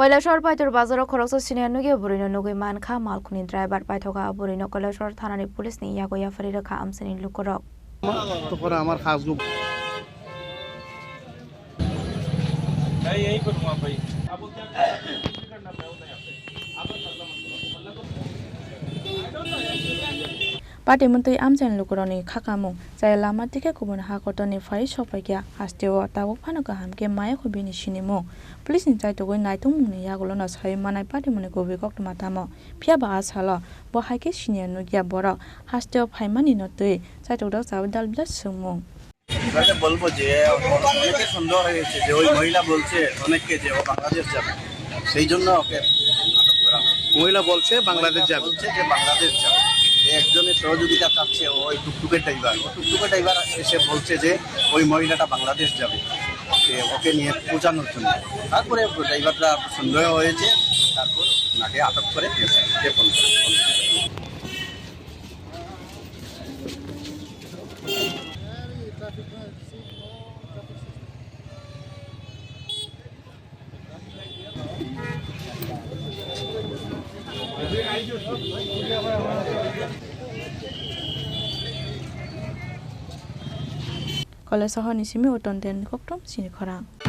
Kailashahar Paitor Bazaro khoroksa Siniya Nukya Bwrwi Nungwi Mankha Malkhung driver Paithago Bwrwi Kailashahar Thanani police ni Yago Yapharwi Rwkha Amchaini Lukurok. আমার খাসগু Pati menteri Amchaini Lukurokni khakamu jai lama tike kubun hakotoni fai sopaikia hasteo tawo phano kaham ke maya khubini sinimo police ni jai togoi naitung muni yagolono sai manai pati muni gobi koktuma tamo phia ba asalo bo haike Siniya Nukya Bwrwi hasteo phaimani no tui jai togdok sabdal blas sumung এবারে বলবো যে অনেকে সন্দেহ হয়েছে যে ওই মহিলা বলছে অনেককে যে ও বাংলাদেশ যাবে সেই জন্য ওকে আটক করা হয় মহিলা বলছে বাংলাদেশ যাবে বলছে যে বাংলাদেশ যাবে একজনের সহযোগিতা চাচ্ছে ওই টুকটুকের ড্রাইভার এসে বলছে যে ওই মহিলাটা বাংলাদেশ যাবে ওকে নিয়ে পৌঁছানোর জন্য তারপরে ড্রাইভারটা সন্দেহ হয়েছে তারপর ওনাকে আটক করে phone Kailashahar ni simi oton den koktom sini Khorang.